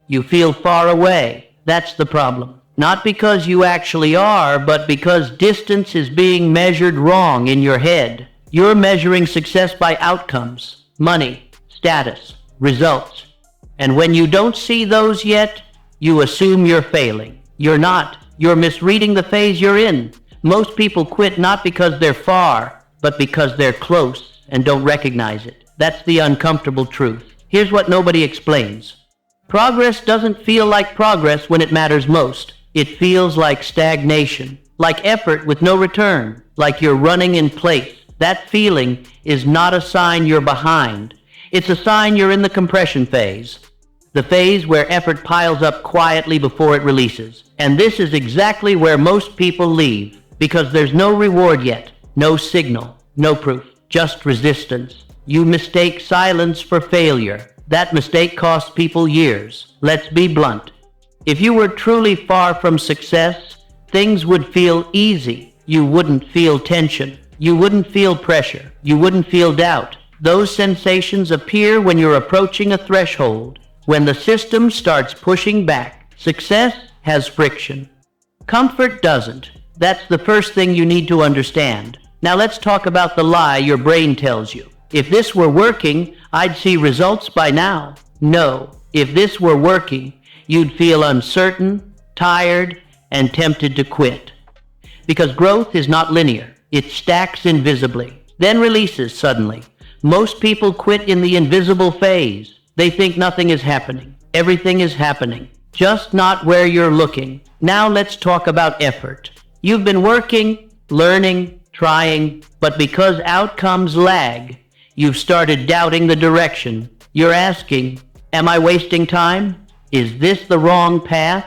You feel far away. That's the problem. Not because you actually are, but because distance is being measured wrong in your head. You're measuring success by outcomes, money, status, results. And when you don't see those yet, you assume you're failing. You're not. You're misreading the phase you're in. Most people quit not because they're far, but because they're close and don't recognize it. That's the uncomfortable truth. Here's what nobody explains. Progress doesn't feel like progress when it matters most. It feels like stagnation, like effort with no return, like you're running in place. That feeling is not a sign you're behind. It's a sign you're in the compression phase. The phase where effort piles up quietly before it releases. And this is exactly where most people leave, because there's no reward yet, no signal, no proof, just resistance. You mistake silence for failure. That mistake costs people years. Let's be blunt. If you were truly far from success, things would feel easy. You wouldn't feel tension. You wouldn't feel pressure. You wouldn't feel doubt. Those sensations appear when you're approaching a threshold. When the system starts pushing back, success has friction. Comfort doesn't. That's the first thing you need to understand. Now let's talk about the lie your brain tells you. If this were working, I'd see results by now. No, if this were working, you'd feel uncertain, tired, and tempted to quit. Because growth is not linear. It stacks invisibly, then releases suddenly. Most people quit in the invisible phase. They think nothing is happening. Everything is happening, just not where you're looking. Now let's talk about effort. You've been working, learning, trying, but because outcomes lag, you've started doubting the direction. You're asking, am I wasting time? Is this the wrong path?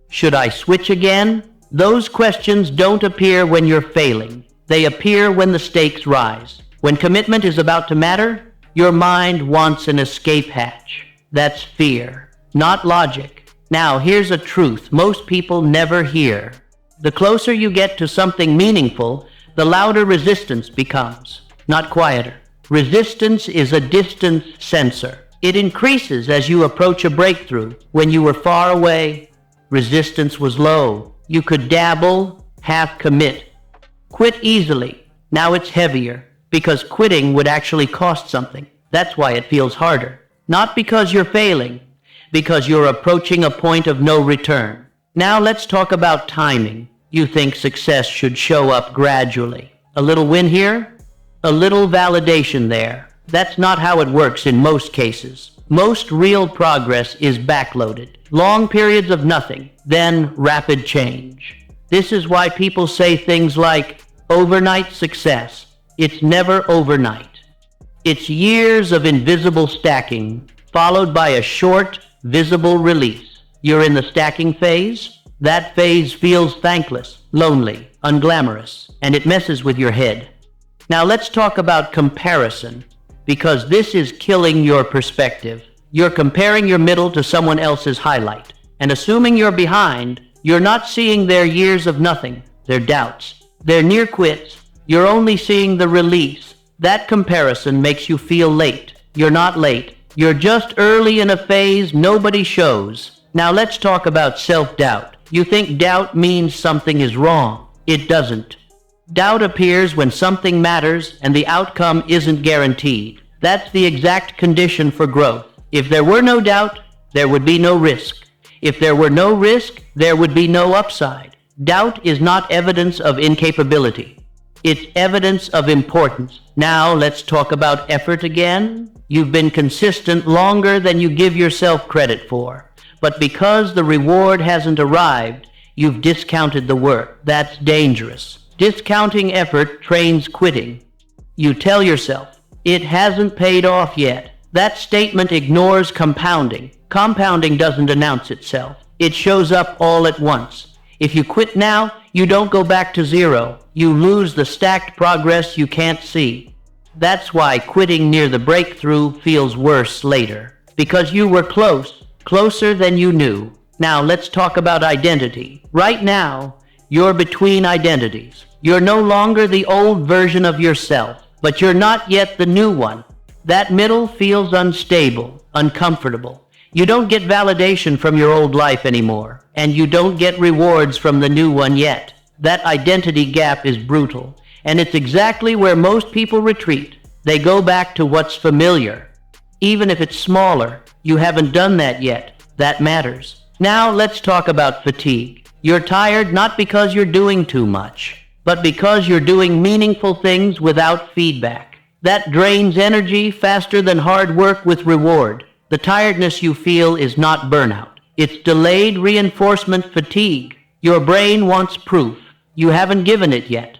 Should I switch again? Those questions don't appear when you're failing. They appear when the stakes rise. When commitment is about to matter, your mind wants an escape hatch. That's fear, not logic. Now, here's a truth most people never hear. The closer you get to something meaningful, the louder resistance becomes, not quieter. Resistance is a distance sensor. It increases as you approach a breakthrough. When you were far away, resistance was low. You could dabble, half commit. Quit easily. Now it's heavier, because quitting would actually cost something. That's why it feels harder. Not because you're failing, because you're approaching a point of no return. Now let's talk about timing. You think success should show up gradually. A little win here, a little validation there. That's not how it works in most cases. Most real progress is backloaded. Long periods of nothing, then rapid change. This is why people say things like overnight success. It's never overnight. It's years of invisible stacking, followed by a short, visible release. You're in the stacking phase. That phase feels thankless, lonely, unglamorous, and it messes with your head. Now let's talk about comparison, because this is killing your perspective. You're comparing your middle to someone else's highlight, and assuming you're behind, you're not seeing their years of nothing, their doubts, their near quits. You're only seeing the release. That comparison makes you feel late. You're not late. You're just early in a phase nobody shows. Now let's talk about self-doubt. You think doubt means something is wrong. It doesn't. Doubt appears when something matters and the outcome isn't guaranteed. That's the exact condition for growth. If there were no doubt, there would be no risk. If there were no risk, there would be no upside. Doubt is not evidence of incapability. It's evidence of importance. Now let's talk about effort again. You've been consistent longer than you give yourself credit for. But because the reward hasn't arrived, you've discounted the work. That's dangerous. Discounting effort trains quitting. You tell yourself, it hasn't paid off yet. That statement ignores compounding. Compounding doesn't announce itself. It shows up all at once. If you quit now, you don't go back to zero. You lose the stacked progress you can't see. That's why quitting near the breakthrough feels worse later. Because you were close, closer than you knew. Now let's talk about identity. Right now, you're between identities. You're no longer the old version of yourself, but you're not yet the new one. That middle feels unstable, uncomfortable. You don't get validation from your old life anymore, and you don't get rewards from the new one yet. That identity gap is brutal, and it's exactly where most people retreat. They go back to what's familiar. Even if it's smaller, you haven't done that yet. That matters. Now let's talk about fatigue. You're tired not because you're doing too much, but because you're doing meaningful things without feedback. That drains energy faster than hard work with reward. The tiredness you feel is not burnout. It's delayed reinforcement fatigue. Your brain wants proof. You haven't given it yet.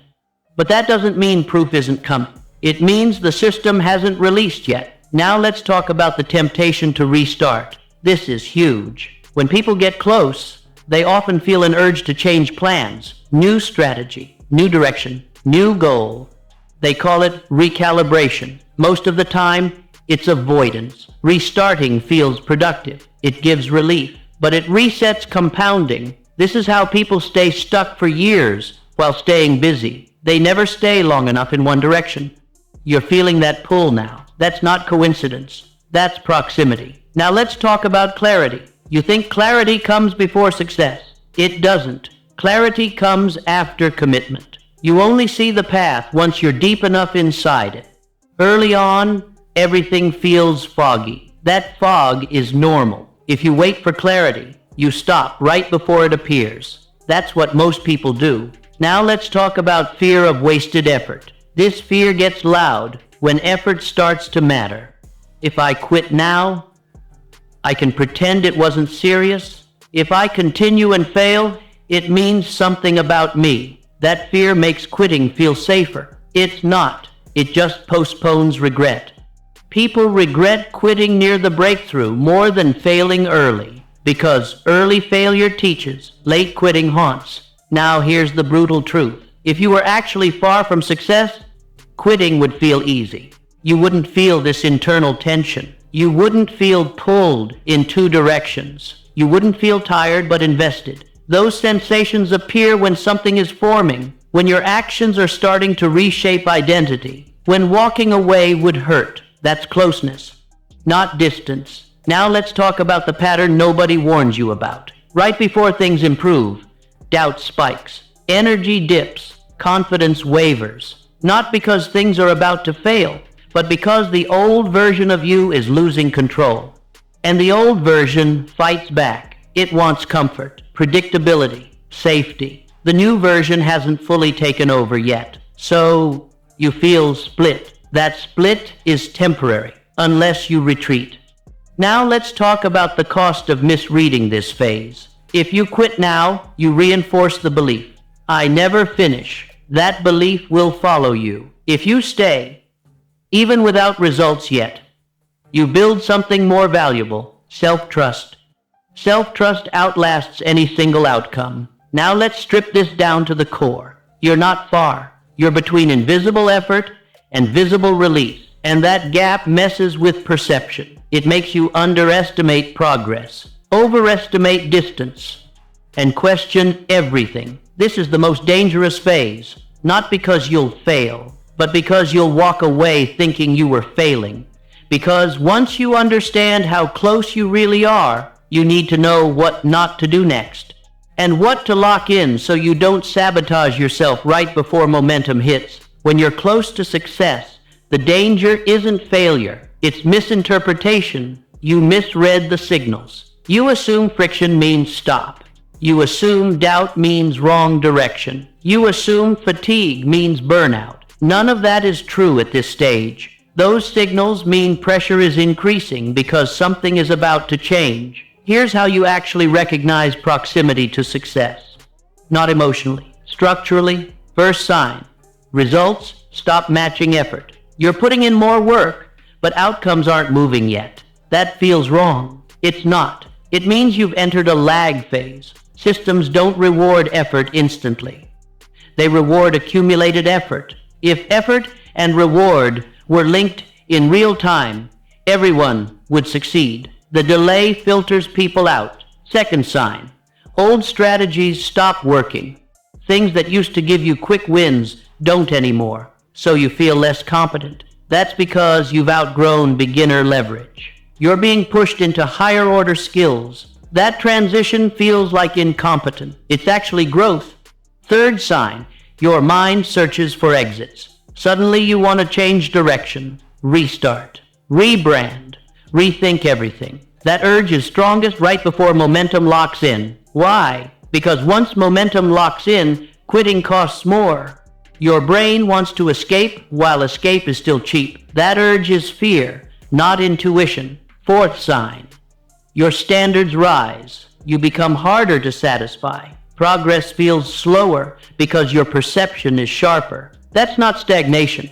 But that doesn't mean proof isn't coming. It means the system hasn't released yet. Now let's talk about the temptation to restart. This is huge. When people get close, they often feel an urge to change plans. New strategy, new direction, new goal. They call it recalibration. Most of the time, it's avoidance. Restarting feels productive. It gives relief, but it resets compounding. This is how people stay stuck for years while staying busy. They never stay long enough in one direction. You're feeling that pull now. That's not coincidence. That's proximity. Now let's talk about clarity. You think clarity comes before success. It doesn't. Clarity comes after commitment. You only see the path once you're deep enough inside it. Early on, everything feels foggy. That fog is normal. If you wait for clarity, you stop right before it appears. That's what most people do. Now let's talk about fear of wasted effort. This fear gets loud when effort starts to matter. If I quit now, I can pretend it wasn't serious. If I continue and fail, it means something about me. That fear makes quitting feel safer. It's not. It just postpones regret. People regret quitting near the breakthrough more than failing early, because early failure teaches, late quitting haunts. Now here's the brutal truth. If you were actually far from success, quitting would feel easy. You wouldn't feel this internal tension. You wouldn't feel pulled in two directions. You wouldn't feel tired but invested. Those sensations appear when something is forming, when your actions are starting to reshape identity, when walking away would hurt. That's closeness, not distance. Now let's talk about the pattern nobody warns you about. Right before things improve, doubt spikes, energy dips, confidence wavers. Not because things are about to fail, but because the old version of you is losing control. And the old version fights back. It wants comfort, predictability, safety. The new version hasn't fully taken over yet. So you feel split. That split is temporary, unless you retreat. Now let's talk about the cost of misreading this phase. If you quit now, you reinforce the belief. I never finish. That belief will follow you. If you stay, even without results yet, you build something more valuable, self-trust. Self-trust outlasts any single outcome. Now let's strip this down to the core. You're not far. You're between invisible effort and visible release. And that gap messes with perception. It makes you underestimate progress, overestimate distance, and question everything. This is the most dangerous phase, not because you'll fail, but because you'll walk away thinking you were failing. Because once you understand how close you really are, you need to know what not to do next, and what to lock in so you don't sabotage yourself right before momentum hits. When you're close to success, the danger isn't failure, it's misinterpretation. You misread the signals. You assume friction means stop. You assume doubt means wrong direction. You assume fatigue means burnout. None of that is true at this stage. Those signals mean pressure is increasing because something is about to change. Here's how you actually recognize proximity to success. Not emotionally, structurally. First sign. Results stop matching effort. You're putting in more work, but outcomes aren't moving yet. That feels wrong. It's not. It means you've entered a lag phase. Systems don't reward effort instantly. They reward accumulated effort. If effort and reward were linked in real time, everyone would succeed. The delay filters people out. Second sign. Old strategies stop working. Things that used to give you quick wins don't anymore, so you feel less competent. That's because you've outgrown beginner leverage. You're being pushed into higher order skills. That transition feels like incompetence. It's actually growth. Third sign, your mind searches for exits. Suddenly you want to change direction, restart, rebrand, rethink everything. That urge is strongest right before momentum locks in. Why? Because once momentum locks in, quitting costs more. Your brain wants to escape while escape is still cheap. That urge is fear, not intuition. Fourth sign, your standards rise. You become harder to satisfy. Progress feels slower because your perception is sharper. That's not stagnation.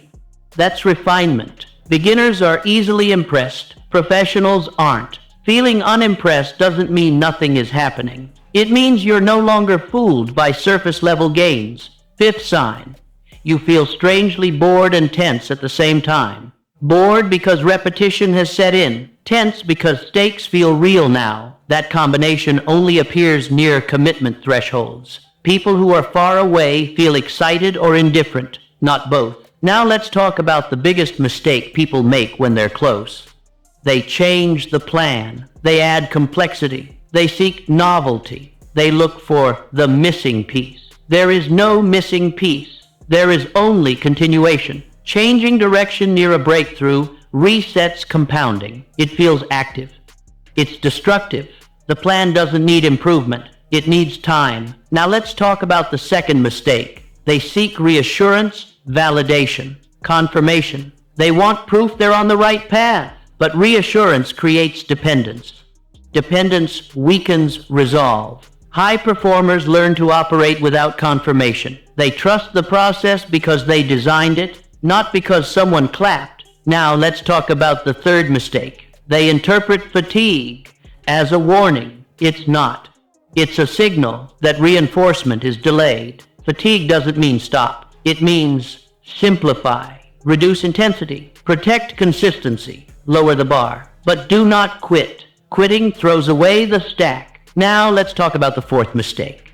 That's refinement. Beginners are easily impressed. Professionals aren't. Feeling unimpressed doesn't mean nothing is happening. It means you're no longer fooled by surface-level gains. Fifth sign, you feel strangely bored and tense at the same time. Bored because repetition has set in. Tense because stakes feel real now. That combination only appears near commitment thresholds. People who are far away feel excited or indifferent, not both. Now let's talk about the biggest mistake people make when they're close. They change the plan. They add complexity. They seek novelty. They look for the missing piece. There is no missing piece. There is only continuation. Changing direction near a breakthrough resets compounding. It feels active. It's destructive. The plan doesn't need improvement. It needs time. Now let's talk about the second mistake. They seek reassurance, validation, confirmation. They want proof they're on the right path. But reassurance creates dependence. Dependence weakens resolve. High performers learn to operate without confirmation. They trust the process because they designed it, not because someone clapped. Now let's talk about the third mistake. They interpret fatigue as a warning. It's not. It's a signal that reinforcement is delayed. Fatigue doesn't mean stop. It means simplify, reduce intensity, protect consistency, lower the bar. But do not quit. Quitting throws away the stack. Now let's talk about the fourth mistake.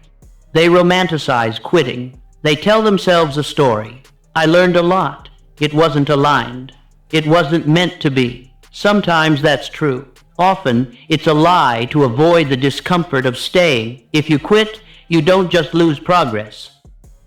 They romanticize quitting. They tell themselves a story. I learned a lot. It wasn't aligned. It wasn't meant to be. Sometimes that's true. Often, it's a lie to avoid the discomfort of staying. If you quit, you don't just lose progress.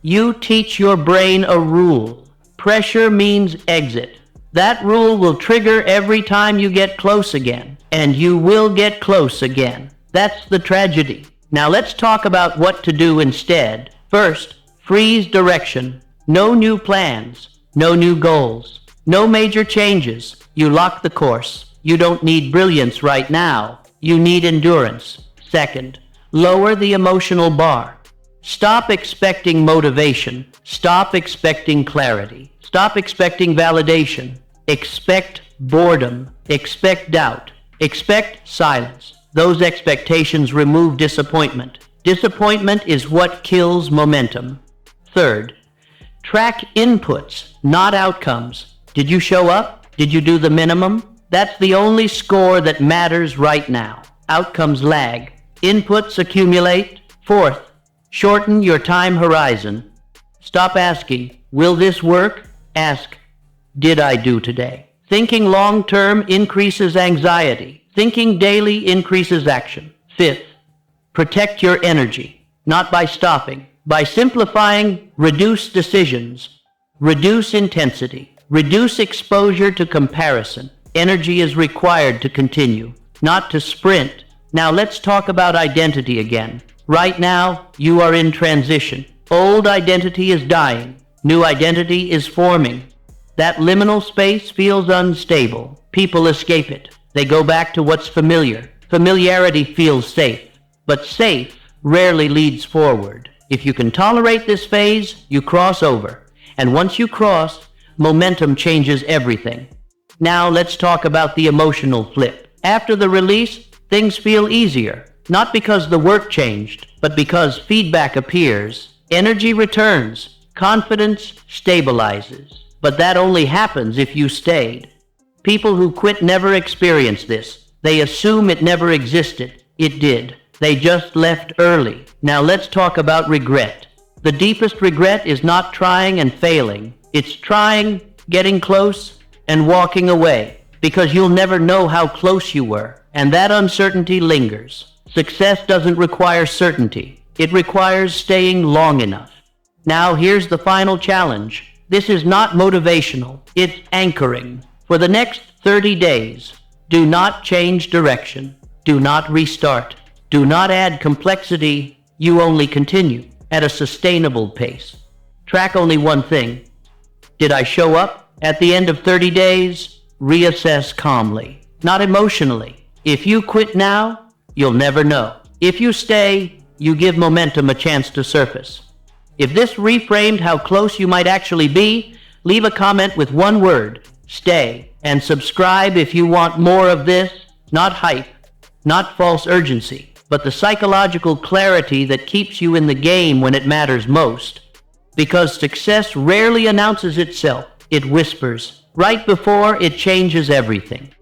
You teach your brain a rule. Pressure means exit. That rule will trigger every time you get close again. And you will get close again. That's the tragedy. Now let's talk about what to do instead. First, freeze direction. No new plans. No new goals. No major changes. You lock the course. You don't need brilliance right now. You need endurance. Second, lower the emotional bar. Stop expecting motivation. Stop expecting clarity. Stop expecting validation. Expect boredom. Expect doubt. Expect silence. Those expectations remove disappointment. Disappointment is what kills momentum. Third, track inputs, not outcomes. Did you show up? Did you do the minimum? That's the only score that matters right now. Outcomes lag. Inputs accumulate. Fourth, shorten your time horizon. Stop asking, will this work? Ask, did I do today? Thinking long-term increases anxiety. Thinking daily increases action. Fifth, protect your energy, not by stopping. By simplifying, reduce decisions, reduce intensity, reduce exposure to comparison. Energy is required to continue, not to sprint. Now let's talk about identity again. Right now, you are in transition. Old identity is dying. New identity is forming. That liminal space feels unstable. People escape it. They go back to what's familiar. Familiarity feels safe, but safe rarely leads forward. If you can tolerate this phase, you cross over. And once you cross, momentum changes everything. Now let's talk about the emotional flip. After the release, things feel easier. Not because the work changed, but because feedback appears. Energy returns. Confidence stabilizes. But that only happens if you stayed. People who quit never experience this. They assume it never existed. It did. They just left early. Now let's talk about regret. The deepest regret is not trying and failing. It's trying, getting close, and walking away. because you'll never know how close you were, and that uncertainty lingers. Success doesn't require certainty. It requires staying long enough. Now here's the final challenge. This is not motivational. It's anchoring. For the next 30 days, do not change direction. Do not restart. Do not add complexity. You only continue at a sustainable pace. Track only one thing. Did I show up? At the end of 30 days, reassess calmly, not emotionally. If you quit now, you'll never know. If you stay, you give momentum a chance to surface. If this reframed how close you might actually be, leave a comment with one word, stay, and subscribe if you want more of this, not hype, not false urgency, but the psychological clarity that keeps you in the game when it matters most. Because success rarely announces itself, it whispers, right before it changes everything.